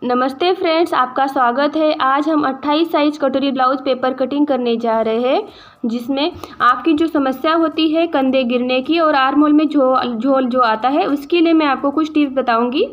नमस्ते फ्रेंड्स, आपका स्वागत है। आज हम 28 साइज कटोरी ब्लाउज पेपर कटिंग करने जा रहे हैं, जिसमें आपकी जो समस्या होती है कंधे गिरने की और आर्म होल में झोल जो आता है, उसके लिए मैं आपको कुछ टिप्स बताऊंगी।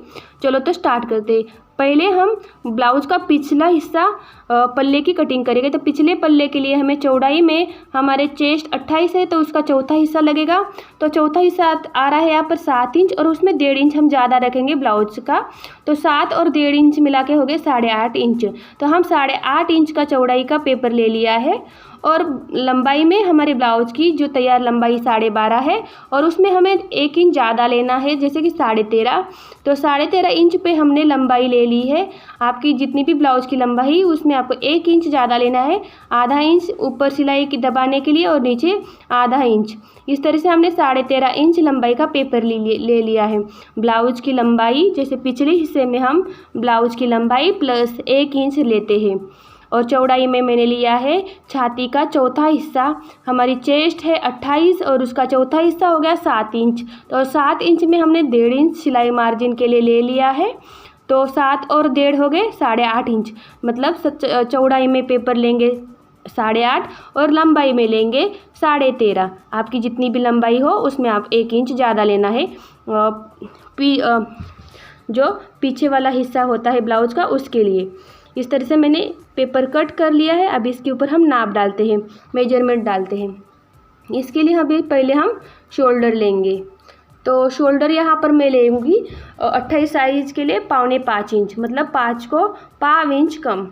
चलो तो स्टार्ट करते हैं। पहले हम ब्लाउज का पिछला हिस्सा पल्ले की कटिंग करेंगे। तो पिछले पल्ले के लिए हमें चौड़ाई में हमारे चेस्ट 28 है, तो उसका चौथा हिस्सा लगेगा। तो चौथा हिस्सा आ रहा है यहाँ पर 7 इंच, और उसमें 1.5 इंच हम ज़्यादा रखेंगे ब्लाउज का। तो 7 और 1.5 इंच मिला के हो गए 8.5 इंच। तो हम 8.5 इंच का चौड़ाई का पेपर ले लिया है। और लंबाई में हमारे ब्लाउज की जो तैयार लंबाई 12.5 है, और उसमें हमें 1 इंच ज़्यादा लेना है, जैसे कि 13.5। तो 13.5 इंच पे हमने लंबाई ले ली है। आपकी जितनी भी ब्लाउज की लंबाई उसमें आपको 1 इंच ज़्यादा लेना है। आधा इंच ऊपर सिलाई की दबाने के लिए और नीचे आधा इंच। इस तरह से हमने 13.5 इंच लंबाई का पेपर ले लिया है। ब्लाउज की लंबाई जैसे पिछले हिस्से में हम ब्लाउज की लंबाई प्लस 1 इंच लेते हैं। और चौड़ाई में मैंने लिया है छाती का चौथा हिस्सा। हमारी चेस्ट है 28 और उसका चौथा हिस्सा हो गया 7 इंच। तो 7 इंच में हमने 1.5 इंच सिलाई मार्जिन के लिए ले लिया है। तो 7 और 1.5 हो गए 8.5 इंच। मतलब चौड़ाई में पेपर लेंगे 8.5 और लंबाई में लेंगे 13.5। आपकी जितनी भी लंबाई हो उसमें आप 1 इंच ज़्यादा लेना है। जो पीछे वाला हिस्सा होता है ब्लाउज का, उसके लिए इस तरह से मैंने पेपर कट कर लिया है। अब इसके ऊपर हम नाप डालते हैं, मेजरमेंट डालते हैं। इसके लिए अभी पहले हम शोल्डर लेंगे। तो शोल्डर यहाँ पर मैं लेंगी 28 साइज के लिए 4.25 इंच, मतलब 5 को 1/4 इंच कम।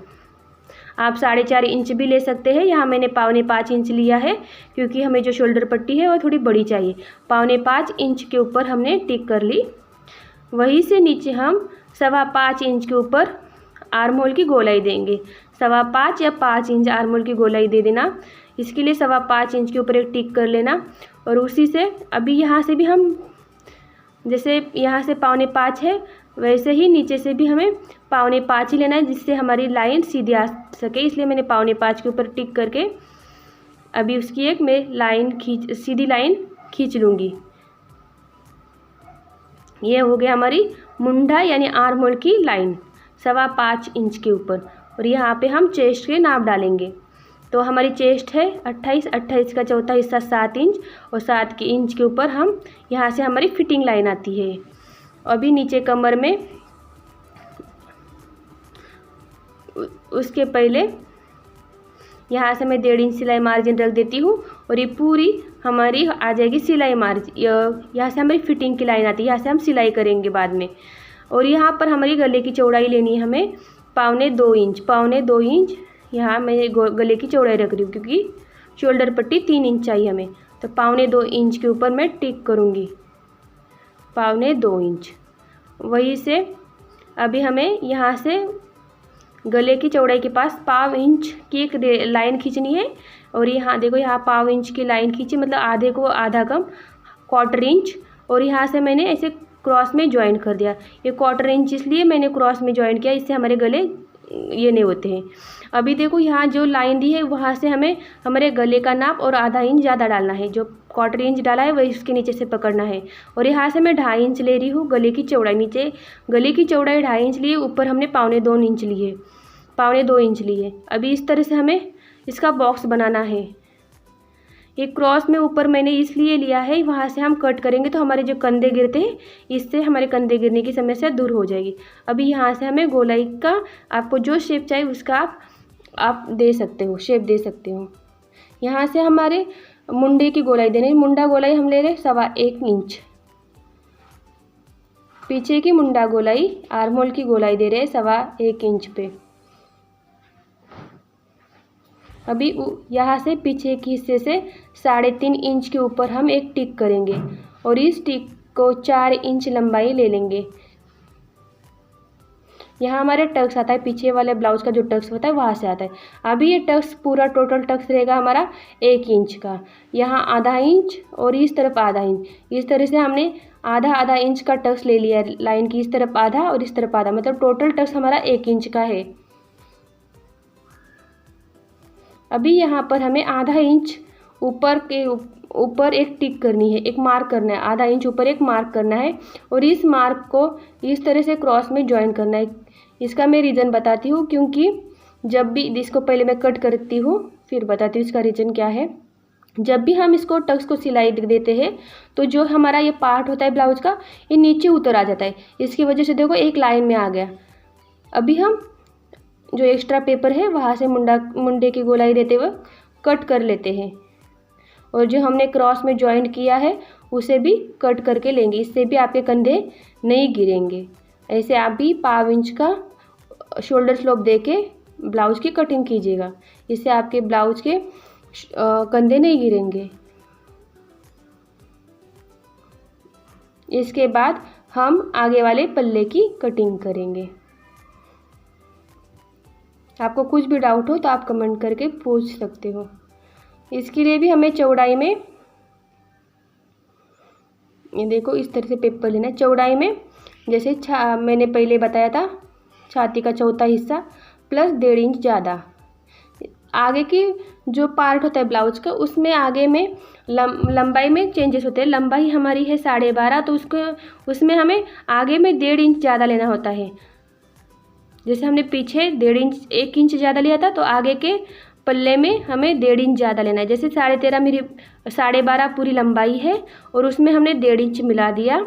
आप 4.5 इंच भी ले सकते हैं। यहाँ मैंने 4.25 इंच लिया है, क्योंकि हमें जो शोल्डर पट्टी है वो थोड़ी बड़ी चाहिए। 4.25 इंच के ऊपर हमने टिक कर ली। वहीं से नीचे हम 5.25 इंच के ऊपर आर्म होल की गोलाई देंगे। 5.25 या 5 इंच आर्म होल की गोलाई दे देना। इसके लिए 5.25 इंच के ऊपर एक टिक कर लेना। और उसी से अभी यहाँ से भी हम, जैसे यहाँ से 4.25 है, वैसे ही नीचे से भी हमें 4.25 ही लेना है, जिससे हमारी लाइन सीधी आ सके। इसलिए मैंने 4.25 के ऊपर टिक करके अभी उसकी एक मैं सीधी लाइन खींच लूँगी। ये हो गया हमारी मुंडा यानी आर्म होल की लाइन 5.25 इंच के ऊपर। और यहाँ पे हम चेस्ट के नाप डालेंगे। तो हमारी चेस्ट है 28 का चौथा हिस्सा 7 इंच, और 7 के इंच के ऊपर हम यहाँ से हमारी फिटिंग लाइन आती है। अभी नीचे कमर में उसके पहले यहाँ से मैं 1.5 इंच सिलाई मार्जिन रख देती हूँ, और ये पूरी हमारी आ जाएगी सिलाई मार्जिन। यहाँ से हमारी फिटिंग की लाइन आती है, यहाँ से हम सिलाई करेंगे बाद में। और यहाँ पर हमारी गले की चौड़ाई लेनी है हमें 2.25 इंच। 2.25 इंच यहाँ मैं गले की चौड़ाई रख रही हूँ, क्योंकि शोल्डर पट्टी 3 इंच चाहिए हमें। तो 2.25 इंच के ऊपर मैं टिक करूँगी 2.25 इंच। वहीं से अभी हमें यहाँ से गले की चौड़ाई के पास 1/4 इंच की एक लाइन खींचनी है। और यहाँ देखो, यहाँ 1/4 इंच की लाइन खींची, मतलब आधे को आधा कम 1/4 इंच। और यहाँ से मैंने ऐसे क्रॉस में ज्वाइन कर दिया। ये 1/4 इंच इसलिए मैंने क्रॉस में ज्वाइन किया, इससे हमारे गले ये नहीं होते हैं। अभी देखो, यहाँ जो लाइन दी है वहाँ से हमें हमारे गले का नाप और आधा इंच ज़्यादा डालना है। जो 1/4 इंच डाला है वही इसके नीचे से पकड़ना है। और यहाँ से मैं 2.5 इंच ले रही हूँ गले की चौड़ाई। नीचे गले की चौड़ाई 2.5 इंच लिए, ऊपर हमने 2.25 इंच लिए, 2.25 इंच लिए। अभी इस तरह से हमें इसका बॉक्स बनाना है। ये क्रॉस में ऊपर मैंने इसलिए लिया है, वहाँ से हम कट करेंगे तो हमारे जो कंधे गिरते हैं, इससे हमारे कंधे गिरने की समस्या दूर हो जाएगी। अभी यहाँ से हमें गोलाई का, आपको जो शेप चाहिए उसका आप दे सकते हो, शेप दे सकते हो। यहाँ से हमारे मुंडे की गोलाई देनी। मुंडा गोलाई हम ले रहे 1.25 इंच। पीछे की मुंडा गोलाई, आर्म होल की गोलाई दे रहे 1.25 इंच पे। अभी यहाँ से पीछे के हिस्से से 3.5 इंच के ऊपर हम एक टिक करेंगे, और इस टिक को 4 इंच लंबाई ले लेंगे। यहाँ हमारे टक्स आता है, पीछे वाले ब्लाउज का जो टक्स होता है वहाँ से आता है। अभी ये टक्स पूरा टोटल टक्स रहेगा हमारा 1 इंच का। यहाँ आधा इंच और इस तरफ आधा इंच। इस तरह से हमने आधा इंच का टक्स ले लिया है, लाइन की इस तरफ आधा और इस तरफ आधा, मतलब टोटल टक्स हमारा 1 इंच का है। अभी यहाँ पर हमें आधा इंच ऊपर एक टिक करनी है, एक मार्क करना है, आधा इंच ऊपर एक मार्क करना है और इस मार्क को इस तरह से क्रॉस में ज्वाइन करना है। इसका मैं रीज़न बताती हूँ, क्योंकि जब भी इसको पहले मैं कट करती हूँ फिर बताती हूँ इसका रीज़न क्या है। जब भी हम इसको टक्स को सिलाई देते हैं तो जो हमारा ये पार्ट होता है ब्लाउज का, ये नीचे उतर आ जाता है। इसकी वजह से देखो एक लाइन में आ गया। अभी हम जो एक्स्ट्रा पेपर है वहाँ से मुंडे की गोलाई देते हुए कट कर लेते हैं और जो हमने क्रॉस में जॉइंट किया है उसे भी कट करके लेंगे। इससे भी आपके कंधे नहीं गिरेंगे। ऐसे आप भी 1/2 इंच का शोल्डर स्लोप दे के ब्लाउज की कटिंग कीजिएगा। इससे आपके ब्लाउज के कंधे नहीं गिरेंगे। इसके बाद हम आगे वाले पल्ले की कटिंग करेंगे। आपको कुछ भी डाउट हो तो आप कमेंट करके पूछ सकते हो। इसके लिए भी हमें चौड़ाई में, ये देखो इस तरह से पेपर लेना है। चौड़ाई में जैसे मैंने पहले बताया था, छाती का चौथा हिस्सा प्लस 1.5 इंच ज़्यादा। आगे की जो पार्ट होता है ब्लाउज का, उसमें आगे में लंबाई में चेंजेस होते हैं। लंबाई हमारी है 12.5, तो उसमें हमें आगे में 1.5 इंच ज़्यादा लेना होता है। जैसे हमने पीछे 1.5 इंच 1 इंच ज़्यादा लिया था, तो आगे के पल्ले में हमें 1.5 इंच ज़्यादा लेना है। जैसे 13.5 मेरी 12.5 पूरी लंबाई है और उसमें हमने 1.5 इंच मिला दिया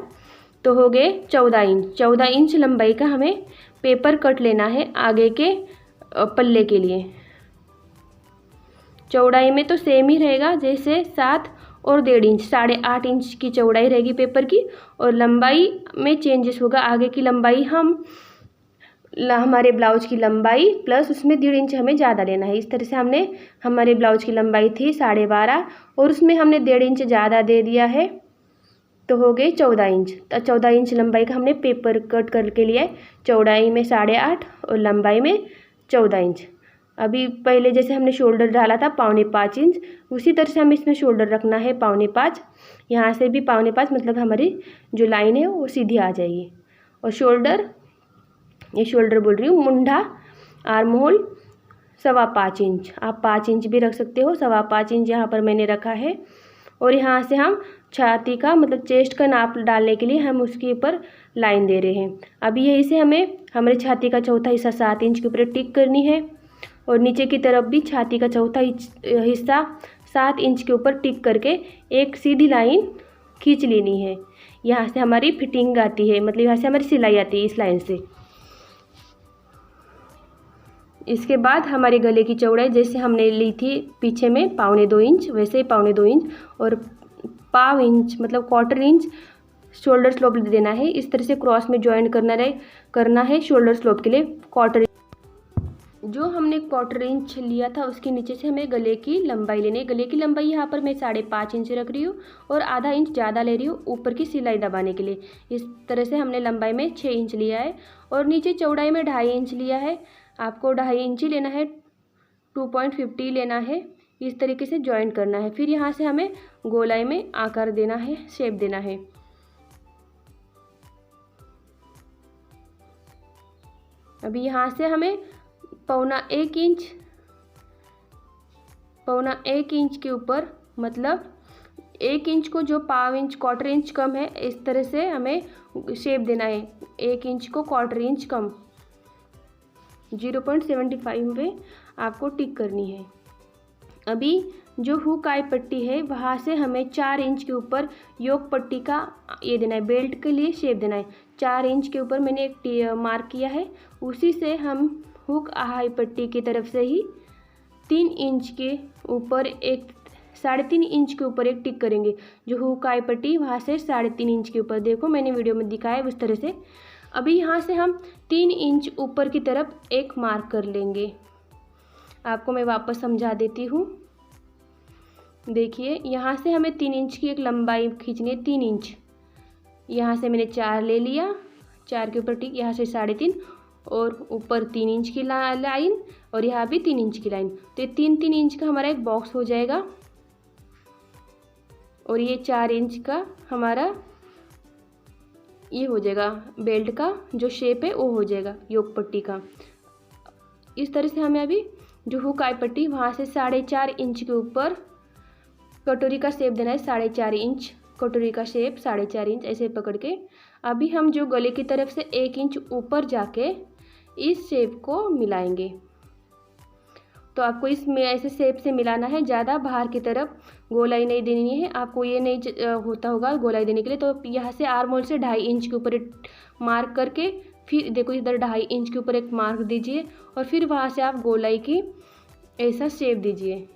तो हो गए 14 इंच। 14 इंच लंबाई का हमें पेपर कट लेना है आगे के पल्ले के लिए। चौड़ाई में तो सेम ही रहेगा, जैसे 7 और 1.5 इंच, 8.5 इंच की चौड़ाई रहेगी पेपर की। और लंबाई में चेंजेस होगा। आगे की लंबाई हमारे ब्लाउज की लंबाई प्लस उसमें 1.5 इंच हमें ज़्यादा लेना है। इस तरह से हमने हमारे ब्लाउज की लंबाई थी 12.5 और उसमें हमने 1.5 इंच ज़्यादा दे दिया है तो हो गए 14 इंच। तो 14 इंच लंबाई का हमने पेपर कट करके लिया है। चौड़ाई में 8.5 और लंबाई में 14 इंच। अभी पहले जैसे हमने शोल्डर डाला था 5.25 इंच, उसी तरह से हमें इसमें शोल्डर रखना है 5.25। यहाँ से भी 5.25, मतलब हमारी जो लाइन है वो सीधी आ जाएगी। और शोल्डर, ये शोल्डर बोल रही हूँ, मुंडा आर्म होल 5.25 इंच। आप 5 इंच भी रख सकते हो। 5.25 इंच यहाँ पर मैंने रखा है। और यहाँ से हम छाती का, मतलब चेस्ट का नाप डालने के लिए हम उसके ऊपर लाइन दे रहे हैं। अभी यही से हमें हमारी छाती का चौथा हिस्सा 7 इंच के ऊपर टिक करनी है और नीचे की तरफ भी छाती का चौथा हिस्सा 7 इंच के ऊपर टिक करके एक सीधी लाइन खींच लेनी है। यहाँ से हमारी फिटिंग आती है, मतलब यहाँ से हमारी सिलाई आती है इस लाइन से। इसके बाद हमारे गले की चौड़ाई जैसे हमने ली थी पीछे में 2.25 इंच, वैसे ही 2.25 इंच और 1/2 इंच, मतलब 1/4 इंच शोल्डर स्लोप देना है। इस तरह से क्रॉस में ज्वाइन करना है शोल्डर स्लोप के लिए 1/4 इंच। जो हमने 1/4 इंच लिया था उसके नीचे से हमें गले की लंबाई लेनी है। गले की लंबाई यहाँ पर मैं 5.5 इंच रख रही हूँ और आधा इंच ज़्यादा ले रही हूँ ऊपर की सिलाई दबाने के लिए। इस तरह से हमने लंबाई में 6 इंच लिया है और नीचे चौड़ाई में 2.5 इंच लिया है। आपको 2.5 इंच ही लेना है, 2.50 लेना है। इस तरीके से ज्वाइन करना है। फिर यहाँ से हमें गोलाई में आकार देना है, शेप देना है। अभी यहाँ से हमें 1.25 इंच के ऊपर, मतलब 1 इंच को जो 1/2 इंच 1/4 इंच कम है, इस तरह से हमें शेप देना है। 1 इंच को 1/4 इंच कम 0.75 पे आपको टिक करनी है। अभी जो हुक आई पट्टी है वहाँ से हमें 4 इंच के ऊपर योक पट्टी का ये देना है, बेल्ट के लिए शेप देना है। 4 इंच के ऊपर मैंने एक मार्क किया है, उसी से हम हुक आई पट्टी की तरफ से ही 3 इंच के ऊपर एक 3.5 इंच के ऊपर एक टिक करेंगे। जो हुक आई पट्टी वहाँ से 3.5 इंच के ऊपर, देखो मैंने वीडियो में दिखाया उस तरह से। अभी यहाँ से हम 3 इंच ऊपर की तरफ एक मार्क कर लेंगे। आपको मैं वापस समझा देती हूँ। देखिए यहाँ से हमें 3 इंच की एक लंबाई खींचनी है। 3 इंच यहाँ से मैंने 4 ले लिया, 4 के ऊपर टिक, यहाँ से 3.5 और ऊपर 3 इंच की लाइन और यहाँ भी 3 इंच की लाइन। तो ये 3-3 इंच का हमारा एक बॉक्स हो जाएगा और ये 4 इंच का हमारा ये हो जाएगा बेल्ट का जो शेप है वो हो जाएगा योक पट्टी का। इस तरह से हमें अभी जो हुक आई पट्टी वहाँ से 4.5 इंच के ऊपर कटोरी का शेप देना है 4.5 इंच, कटोरी का शेप 4.5 इंच ऐसे पकड़ के। अभी हम जो गले की तरफ से 1 इंच ऊपर जाके इस शेप को मिलाएंगे। तो आपको इसमें ऐसे शेप से मिलाना है, ज़्यादा बाहर की तरफ गोलाई नहीं देनी है। आपको ये नहीं होता होगा गोलाई देने के लिए, तो यहाँ से आर्म होल से 2.5 इंच के ऊपर एक मार्क करके फिर देखो इधर 2.5 इंच के ऊपर एक मार्क दीजिए और फिर वहाँ से आप गोलाई की ऐसा शेप दीजिए।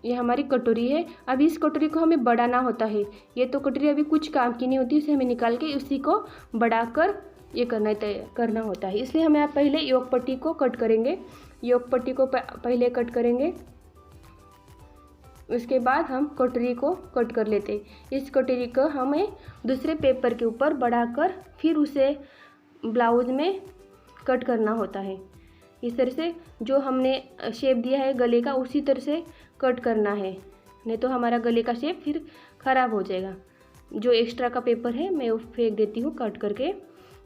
ये हमारी कटोरी है। अब इस कटोरी को हमें बढ़ाना होता है। ये तो कटोरी अभी कुछ काम की नहीं होती, इसे हमें निकाल के उसी को बढ़ाकर ये करना होता है। इसलिए हमें पहले योक पट्टी को कट करेंगे। योक पट्टी को पहले कट करेंगे, उसके बाद हम कटोरी को कट कर लेते हैं। इस कटोरी को हमें दूसरे पेपर के ऊपर बढ़ाकर फिर उसे ब्लाउज में कट करना होता है। इस तरह से जो हमने शेप दिया है गले का उसी तरह से कट करना है, नहीं तो हमारा गले का शेप फिर ख़राब हो जाएगा। जो एक्स्ट्रा का पेपर है मैं वो फेंक देती हूँ कट करके।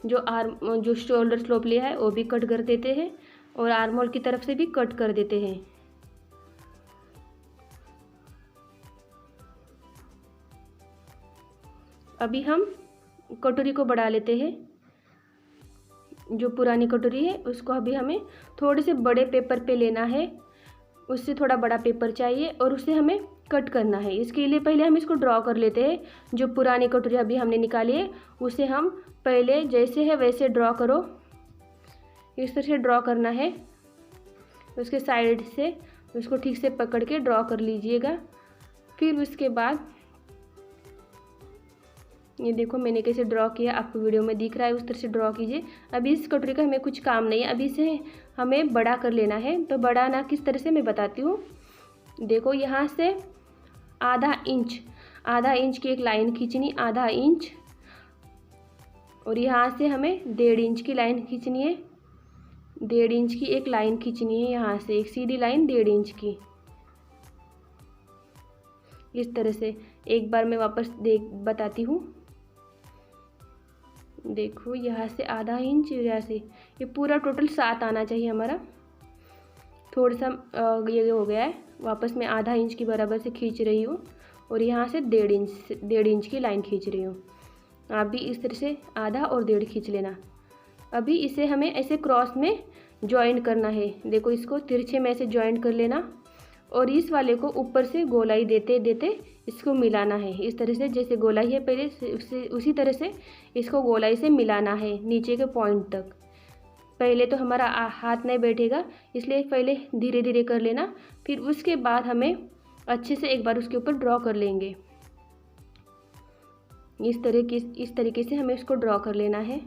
जो शोल्डर स्लोप लिया है वो भी कट कर देते हैं और आर्म होल की तरफ से भी कट कर देते हैं। अभी हम कटोरी को बढ़ा लेते हैं। जो पुरानी कटोरी है उसको अभी हमें थोड़े से बड़े पेपर पे लेना है, उससे थोड़ा बड़ा पेपर चाहिए और उसे हमें कट करना है। इसके लिए पहले हम इसको ड्रॉ कर लेते हैं। जो पुरानी कटोरी अभी हमने निकाली है उसे हम पहले जैसे है वैसे ड्रॉ करो, इस तरह से ड्रॉ करना है। उसके साइड से उसको ठीक से पकड़ के ड्रॉ कर लीजिएगा। फिर उसके बाद ये देखो मैंने कैसे ड्रॉ किया, आपको वीडियो में दिख रहा है, उस तरह से ड्रॉ कीजिए। अभी इस कटोरी का हमें कुछ काम नहीं है, अभी इसे हमें बड़ा कर लेना है। तो बढ़ाना किस तरह से मैं बताती हूँ। देखो यहाँ से आधा इंच की एक लाइन खींचनी, आधा इंच, और यहाँ से हमें 1.5 इंच की लाइन खींचनी है। 1.5 इंच की एक लाइन खींचनी है, यहाँ से एक सीधी लाइन 1.5 इंच की। इस तरह से एक बार मैं वापस बताती हूँ। देखो यहाँ से आधा इंच, यहाँ से ये पूरा टोटल 7 आना चाहिए हमारा। थोड़ा सा ये हो गया है, वापस मैं आधा इंच की बराबर से खींच रही हूँ और यहाँ से 1.5 इंच की लाइन खींच रही हूँ। आप भी इस तरह से आधा और 1.5 खींच लेना। अभी इसे हमें ऐसे क्रॉस में जॉइंट करना है। देखो इसको तिरछे में ऐसे जॉइंट कर लेना और इस वाले को ऊपर से गोलाई देते देते इसको मिलाना है। इस तरह से जैसे गोलाई है पहले उसी तरह से इसको गोलाई से मिलाना है नीचे के पॉइंट तक। पहले तो हमारा हाथ नहीं बैठेगा, इसलिए पहले धीरे धीरे कर लेना। फिर उसके बाद हमें अच्छे से एक बार उसके ऊपर ड्रॉ कर लेंगे। इस तरीके से हमें इसको ड्रॉ कर लेना है।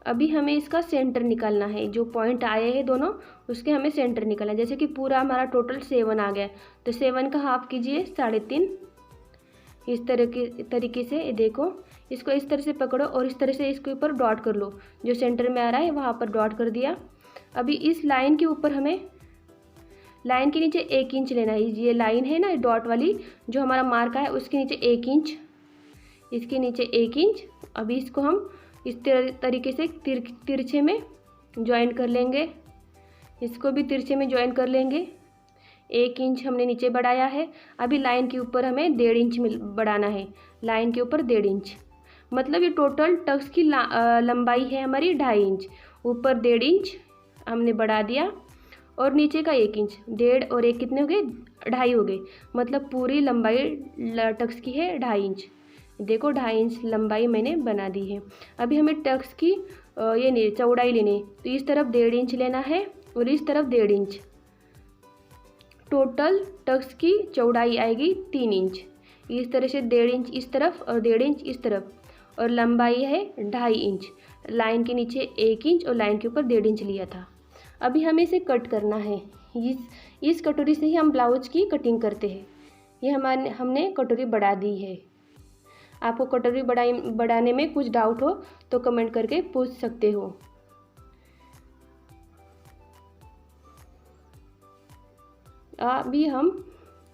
अभी हमें इसका सेंटर निकालना है। जो पॉइंट आए हैं दोनों उसके हमें सेंटर निकालना है। जैसे कि पूरा हमारा टोटल 7 आ गया, तो 7 का हाफ कीजिए 3.5। इस तरीके से देखो इसको इस तरह से पकड़ो और इस तरह से इसके ऊपर डॉट कर लो। जो सेंटर में आ रहा है वहाँ पर डॉट कर दिया। अभी इस लाइन के ऊपर हमें लाइन के नीचे 1 इंच लेना है। ये लाइन है ना डॉट वाली जो हमारा मार्क है उसके नीचे 1 इंच, इसके नीचे 1 इंच। अभी इसको हम इस तरीके से तिरछे में ज्वाइन कर लेंगे। इसको भी तिरछे में ज्वाइन कर लेंगे। 1 इंच हमने नीचे बढ़ाया है। अभी लाइन के ऊपर हमें 1.5 इंच बढ़ाना है। लाइन के ऊपर 1.5 इंच, मतलब ये टोटल टक्स की लंबाई है हमारी 2.5 इंच। ऊपर 1.5 इंच हमने बढ़ा दिया और नीचे का 1 इंच। 1.5 और 1 कितने हो गए? 2.5 हो गए। मतलब पूरी लंबाई टक्स की है 2.5 इंच। देखो 2.5 इंच लंबाई मैंने बना दी है। अभी हमें टक्स की ये चौड़ाई लेनी है, तो इस तरफ 1.5 इंच लेना है और इस तरफ 1.5 इंच। टोटल टक्स की चौड़ाई आएगी 3 इंच। इस तरह से 1.5 इंच इस तरफ और 1.5 इंच इस तरफ, और लंबाई है 2.5 इंच। लाइन के नीचे 1 इंच और लाइन के ऊपर 1.5 इंच लिया था। अभी हमें इसे कट करना है। इस कटोरी से ही हम ब्लाउज की कटिंग करते हैं। ये हमने कटोरी बढ़ा दी है। आपको कटोरी बढ़ाने में कुछ डाउट हो तो कमेंट करके पूछ सकते हो। अभी हम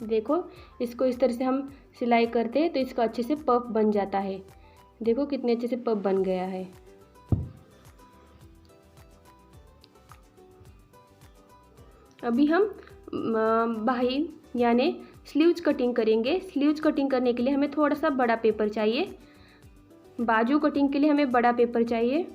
देखो इसको इस तरह से हम सिलाई करते हैं तो इसका अच्छे से पफ बन जाता है। देखो कितने अच्छे से पफ बन गया है। अभी हम बाही यानी स्लीव्स कटिंग करेंगे। स्लीव्स कटिंग करने के लिए हमें थोड़ा सा बड़ा पेपर चाहिए। बाजू कटिंग के लिए हमें बड़ा पेपर चाहिए।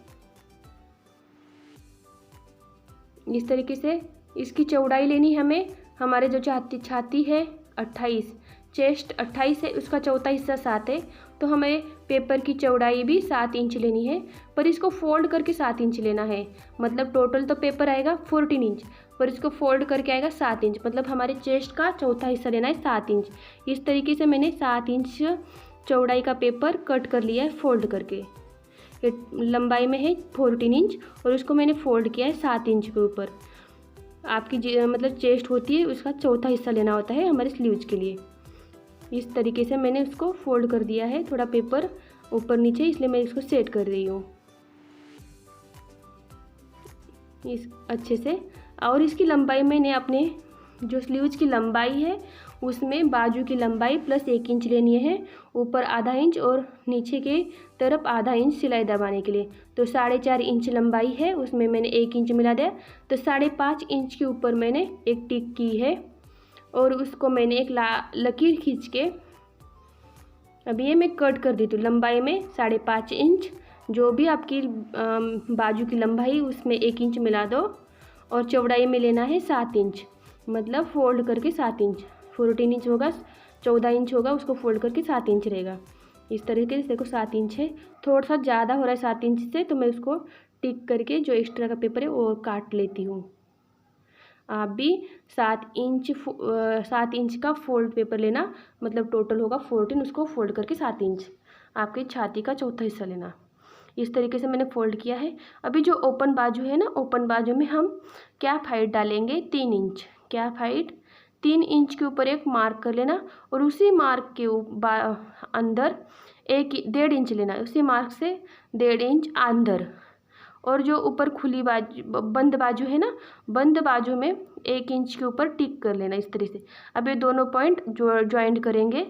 इस तरीके से इसकी चौड़ाई लेनी हमें, हमारे जो छाती है 28, चेस्ट 28 है, उसका चौथा हिस्सा 7 है, तो हमें पेपर की चौड़ाई भी 7 इंच लेनी है, पर इसको फोल्ड करके 7 इंच लेना है। मतलब टोटल तो पेपर आएगा 14 इंच, पर इसको फोल्ड करके आएगा 7 इंच। मतलब हमारे चेस्ट का चौथा हिस्सा लेना है 7 इंच। इस तरीके से मैंने 7 इंच चौड़ाई का पेपर कट कर लिया है फोल्ड करके। ये लंबाई में है 14 इंच और उसको मैंने फोल्ड किया है 7 इंच के ऊपर। आपकी मतलब चेस्ट होती है उसका चौथा हिस्सा लेना होता है हमारे स्लीव्स के लिए। इस तरीके से मैंने उसको फोल्ड कर दिया है, थोड़ा पेपर ऊपर नीचे, इसलिए मैं इसको सेट कर रही हूँ इस अच्छे से। और इसकी लंबाई मैंने अपने जो स्लीव्स की लंबाई है उसमें बाजू की लंबाई प्लस 1 इंच लेनी है, ऊपर आधा इंच और नीचे के तरफ आधा इंच सिलाई दबाने के लिए। तो 4.5 इंच लंबाई है, उसमें मैंने 1 इंच मिला दिया, तो 5.5 इंच के ऊपर मैंने एक टिक की है और उसको मैंने एक लकीर खींच के अभी ये मैं कट कर दी। तो लंबाई में 5.5 इंच, जो भी आपकी बाजू की लंबाई उसमें 1 इंच मिला दो और चौड़ाई में लेना है 7 इंच, मतलब फोल्ड करके 7 इंच। 14 इंच होगा, 14 इंच होगा, उसको फोल्ड करके 7 इंच रहेगा। इस तरीके से देखो 7 इंच है, थोड़ा सा ज़्यादा हो रहा है 7 इंच से, तो मैं उसको टिक करके जो एक्स्ट्रा का पेपर है वो काट लेती हूँ। आप भी 7 इंच का फोल्ड पेपर लेना, मतलब टोटल होगा 14, उसको फोल्ड करके 7 इंच आपकी छाती का चौथा हिस्सा लेना। इस तरीके से मैंने फोल्ड किया है। अभी जो ओपन बाजू है ना, ओपन बाजू में हम कैप हाइट डालेंगे 3 इंच। कैप हाइट 3 इंच के ऊपर एक मार्क कर लेना और उसी मार्क के अंदर 1.5 इंच लेना है, उसी मार्क से 1.5 इंच अंदर। और जो ऊपर खुली बाजू बंद बाजू है ना, बंद बाजू में 1 इंच के ऊपर टिक कर लेना इस तरीके से। अब ये दोनों पॉइंट ज्वाइंट करेंगे,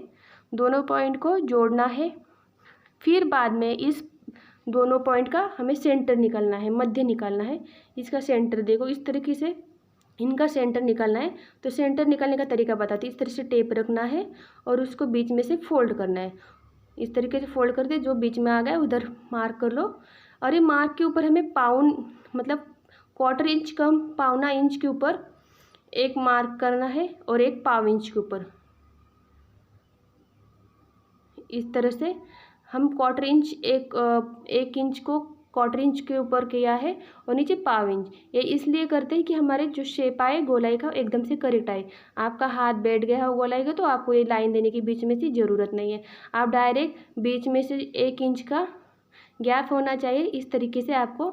दोनों पॉइंट को जोड़ना है। फिर बाद में इस दोनों पॉइंट का हमें सेंटर निकालना है, मध्य निकालना है। इसका सेंटर देखो इस तरीके से, इनका सेंटर निकालना है। तो सेंटर निकालने का तरीका बताती, इस तरह से टेप रखना है और उसको बीच में से फोल्ड करना है। इस तरीके से फोल्ड कर दे, जो बीच में आ गया उधर मार्क कर लो। और ये मार्क के ऊपर हमें पाउन मतलब 1/4 इंच कम 1/4 इंच के ऊपर एक मार्क करना है और एक 1/4 इंच के ऊपर। इस तरह से हम 1/4 इंच एक इंच को 1/4 इंच के ऊपर किया है और नीचे 1/4 इंच। ये इसलिए करते हैं कि हमारे जो शेप आए गोलाई का एकदम से करेक्ट आए। आपका हाथ बैठ गया है गोलाई का तो आपको ये लाइन देने की बीच में से ज़रूरत नहीं है, आप डायरेक्ट बीच में से 1 इंच का गैप होना चाहिए। इस तरीके से आपको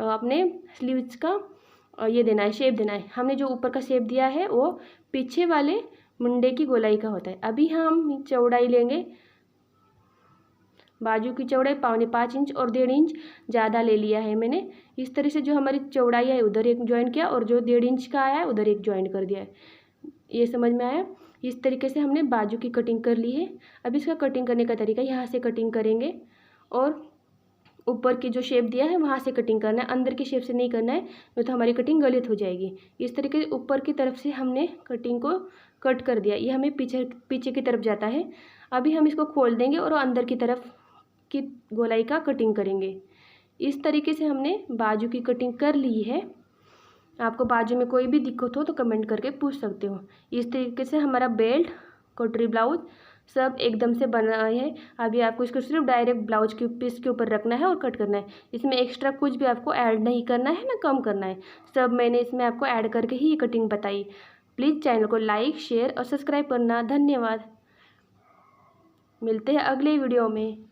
अपने स्लीव्स का ये देना है, शेप देना है। हमने जो ऊपर का शेप दिया है वो पीछे वाले मुंडे की गोलाई का होता है। अभी हम चौड़ाई लेंगे, बाजू की चौड़ाई 4.25 इंच और 1.5 इंच ज़्यादा ले लिया है मैंने। इस तरह से जो हमारी चौड़ाई है उधर एक ज्वाइन किया और जो 1.5 इंच का आया है उधर एक ज्वाइन कर दिया है। ये समझ में आया? इस तरीके से हमने बाजू की कटिंग कर ली है। अब इसका कटिंग करने का तरीका, यहाँ से कटिंग करेंगे और ऊपर की जो शेप दिया है वहाँ से कटिंग करना है, अंदर की शेप से नहीं करना है, नहीं तो हमारी कटिंग गलत हो जाएगी। इस तरीके से ऊपर की तरफ से हमने कटिंग को कट कर दिया, ये हमें पीछे की तरफ जाता है। अभी हम इसको खोल देंगे और अंदर की तरफ की गोलाई का कटिंग करेंगे। इस तरीके से हमने बाजू की कटिंग कर ली है। आपको बाजू में कोई भी दिक्कत हो तो कमेंट करके पूछ सकते हो। इस तरीके से हमारा बेल्ट, कटोरी ब्लाउज सब एकदम से बना है। अभी आपको इसको सिर्फ डायरेक्ट ब्लाउज के पीस के ऊपर रखना है और कट करना है। इसमें एक्स्ट्रा कुछ भी आपको ऐड नहीं करना है ना कम करना है, सब मैंने इसमें आपको ऐड करके ही ये कटिंग बताई। प्लीज़ चैनल को लाइक, शेयर और सब्सक्राइब करना। धन्यवाद। मिलते हैं अगले वीडियो में।